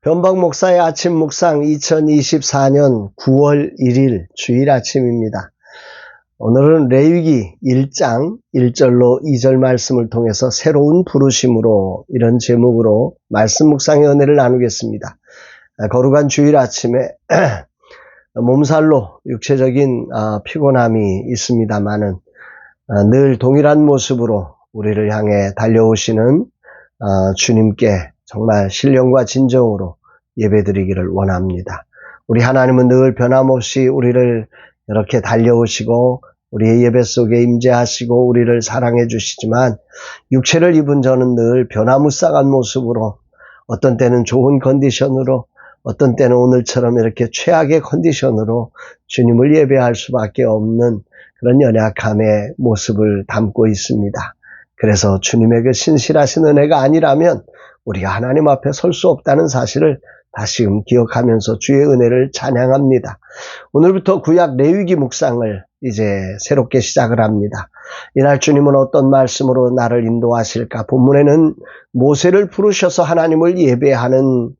변박 목사의 아침 묵상 2024년 9월 1일 주일 아침입니다. 오늘은 레위기 1장 1절로 2절 말씀을 통해서 새로운 부르심으로 이런 제목으로 말씀 묵상의 은혜를 나누겠습니다. 거룩한 주일 아침에 몸살로 육체적인 피곤함이 있습니다마는 늘 동일한 모습으로 우리를 향해 달려오시는 주님께 정말 신령과 진정으로 예배드리기를 원합니다. 우리 하나님은 늘 변함없이 우리를 이렇게 달려오시고 우리의 예배 속에 임재하시고 우리를 사랑해 주시지만 육체를 입은 저는 늘 변화무쌍한 모습으로 어떤 때는 좋은 컨디션으로 어떤 때는 오늘처럼 이렇게 최악의 컨디션으로 주님을 예배할 수밖에 없는 그런 연약함의 모습을 담고 있습니다. 그래서 주님의 그 신실하신 은혜가 아니라면 우리가 하나님 앞에 설 수 없다는 사실을 다시금 기억하면서 주의 은혜를 찬양합니다. 오늘부터 구약 레위기 묵상을 이제 새롭게 시작을 합니다. 이날 주님은 어떤 말씀으로 나를 인도하실까? 본문에는 모세를 부르셔서 하나님을 예배하는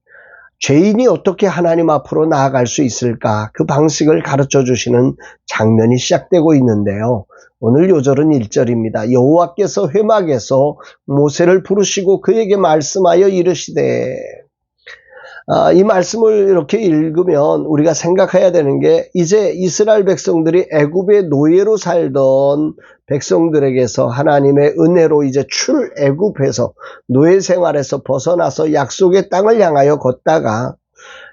죄인이 어떻게 하나님 앞으로 나아갈 수 있을까? 그 방식을 가르쳐 주시는 장면이 시작되고 있는데요. 오늘 요절은 1절입니다. 여호와께서 회막에서 모세를 부르시고 그에게 말씀하여 이르시되, 이 말씀을 이렇게 읽으면 우리가 생각해야 되는 게 이제 이스라엘 백성들이 애굽의 노예로 살던 백성들에게서 하나님의 은혜로 이제 출애굽해서 노예 생활에서 벗어나서 약속의 땅을 향하여 걷다가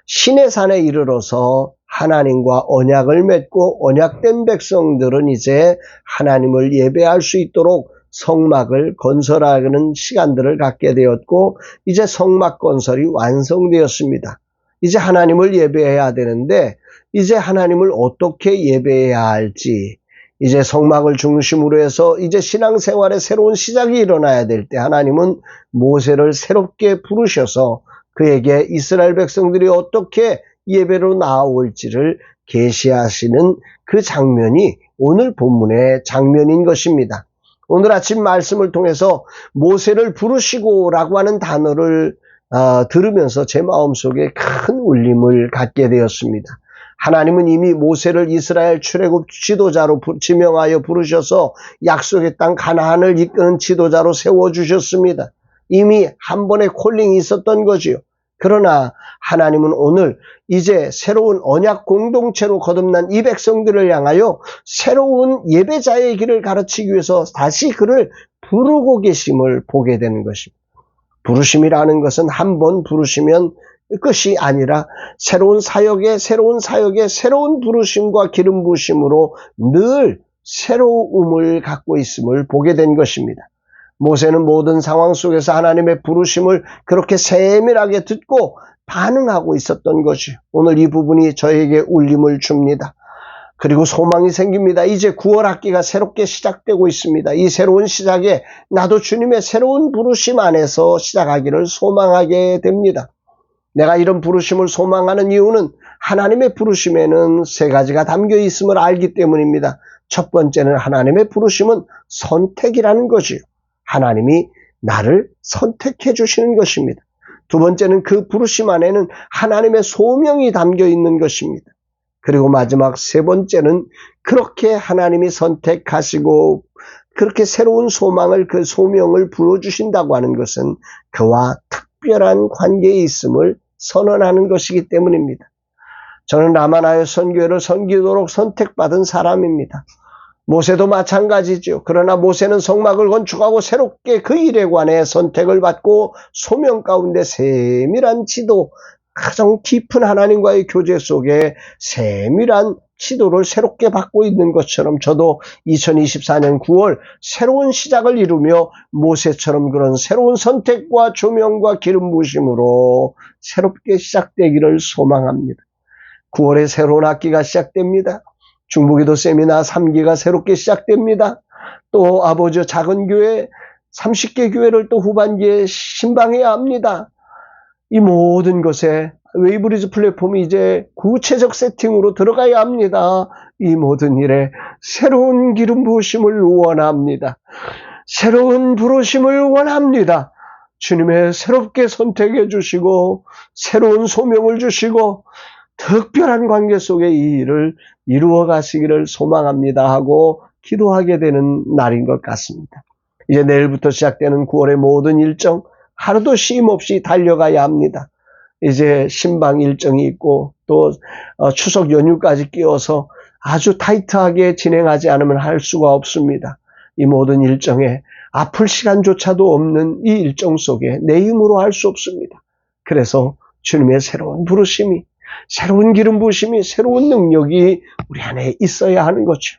시내산에 이르러서 하나님과 언약을 맺고 언약된 백성들은 이제 하나님을 예배할 수 있도록 성막을 건설하는 시간들을 갖게 되었고 이제 성막 건설이 완성되었습니다. 이제 하나님을 예배해야 되는데 이제 하나님을 어떻게 예배해야 할지 이제 성막을 중심으로 해서 이제 신앙생활의 새로운 시작이 일어나야 될 때 하나님은 모세를 새롭게 부르셔서 그에게 이스라엘 백성들이 어떻게 예배로 나아올지를 계시하시는 그 장면이 오늘 본문의 장면인 것입니다. 오늘 아침 말씀을 통해서 모세를 부르시고 라고 하는 단어를 들으면서 제 마음속에 큰 울림을 갖게 되었습니다. 하나님은 이미 모세를 이스라엘 출애굽 지도자로 지명하여 부르셔서 약속의 땅 가나안을 이끄는 지도자로 세워주셨습니다. 이미 한 번의 콜링이 있었던 거지요. 그러나 하나님은 오늘 이제 새로운 언약 공동체로 거듭난 이 백성들을 향하여 새로운 예배자의 길을 가르치기 위해서 다시 그를 부르고 계심을 보게 되는 것입니다. 부르심이라는 것은 한 번 부르시면 끝이 아니라 새로운 사역에 새로운 부르심과 기름 부으심으로 늘 새로움을 갖고 있음을 보게 된 것입니다. 모세는 모든 상황 속에서 하나님의 부르심을 그렇게 세밀하게 듣고 반응하고 있었던 것이 오늘 이 부분이 저에게 울림을 줍니다. 그리고 소망이 생깁니다. 이제 9월 학기가 새롭게 시작되고 있습니다. 이 새로운 시작에 나도 주님의 새로운 부르심 안에서 시작하기를 소망하게 됩니다. 내가 이런 부르심을 소망하는 이유는 하나님의 부르심에는 세 가지가 담겨 있음을 알기 때문입니다. 첫 번째는 하나님의 부르심은 선택이라는 것이요. 하나님이 나를 선택해 주시는 것입니다. 두 번째는 그 부르심 안에는 하나님의 소명이 담겨 있는 것입니다. 그리고 마지막 세 번째는 그렇게 하나님이 선택하시고 그렇게 새로운 소망을 그 소명을 부어주신다고 하는 것은 그와 특별한 관계에 있음을 선언하는 것이기 때문입니다. 저는 라마나요 선교회를 섬기도록 선택받은 사람입니다. 모세도 마찬가지죠. 그러나 모세는 성막을 건축하고 새롭게 그 일에 관해 선택을 받고 소명 가운데 세밀한 지도, 가장 깊은 하나님과의 교제 속에 세밀한 지도를 새롭게 받고 있는 것처럼 저도 2024년 9월 새로운 시작을 이루며 모세처럼 그런 새로운 선택과 조명과 기름 부으심으로 새롭게 시작되기를 소망합니다. 9월에 새로운 학기가 시작됩니다. 중보기도 세미나 3기가 새롭게 시작됩니다. 또 아버지 작은 교회 30개 교회를 또 후반기에 신방해야 합니다. 이 모든 것에 웨이브리즈 플랫폼이 이제 구체적 세팅으로 들어가야 합니다. 이 모든 일에 새로운 기름 부으심을 원합니다. 새로운 부르심을 원합니다. 주님의 새롭게 선택해 주시고 새로운 소명을 주시고 특별한 관계 속에 이 일을 이루어 가시기를 소망합니다 하고 기도하게 되는 날인 것 같습니다. 이제 내일부터 시작되는 9월의 모든 일정 하루도 쉼 없이 달려가야 합니다. 이제 신방 일정이 있고 또 추석 연휴까지 끼워서 아주 타이트하게 진행하지 않으면 할 수가 없습니다. 이 모든 일정에 아플 시간조차도 없는 이 일정 속에 내 힘으로 할 수 없습니다. 그래서 주님의 새로운 부르심이, 새로운 기름 부으심이, 새로운 능력이 우리 안에 있어야 하는 거죠.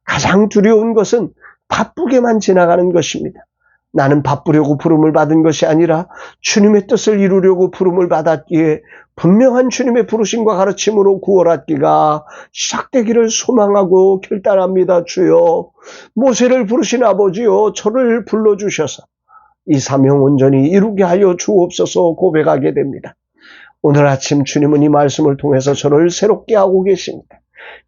가장 두려운 것은 바쁘게만 지나가는 것입니다. 나는 바쁘려고 부름을 받은 것이 아니라 주님의 뜻을 이루려고 부름을 받았기에 분명한 주님의 부르심과 가르침으로 9월 학기가 시작되기를 소망하고 결단합니다. 주여, 모세를 부르신 아버지여, 저를 불러주셔서 이 사명 온전히 이루게 하여 주옵소서 고백하게 됩니다. 오늘 아침 주님은 이 말씀을 통해서 저를 새롭게 하고 계십니다.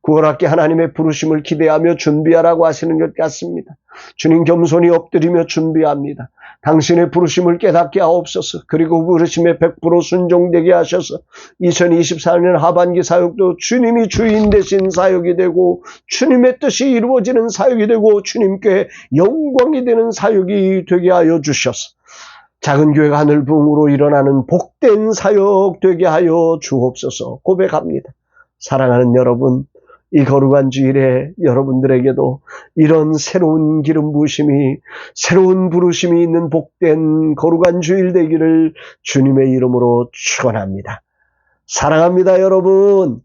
9월 학기 하나님의 부르심을 기대하며 준비하라고 하시는 것 같습니다. 주님 겸손히 엎드리며 준비합니다. 당신의 부르심을 깨닫게 하옵소서. 그리고 부르심에 100% 순종되게 하셔서 2024년 하반기 사역도 주님이 주인 되신 사역이 되고 주님의 뜻이 이루어지는 사역이 되고 주님께 영광이 되는 사역이 되게 하여 주셔서 작은 교회가 하늘 부흥으로 일어나는 복된 사역 되게 하여 주옵소서 고백합니다. 사랑하는 여러분, 이 거룩한 주일에 여러분들에게도 이런 새로운 기름 부으심이, 새로운 부르심이 있는 복된 거룩한 주일 되기를 주님의 이름으로 축원합니다. 사랑합니다, 여러분.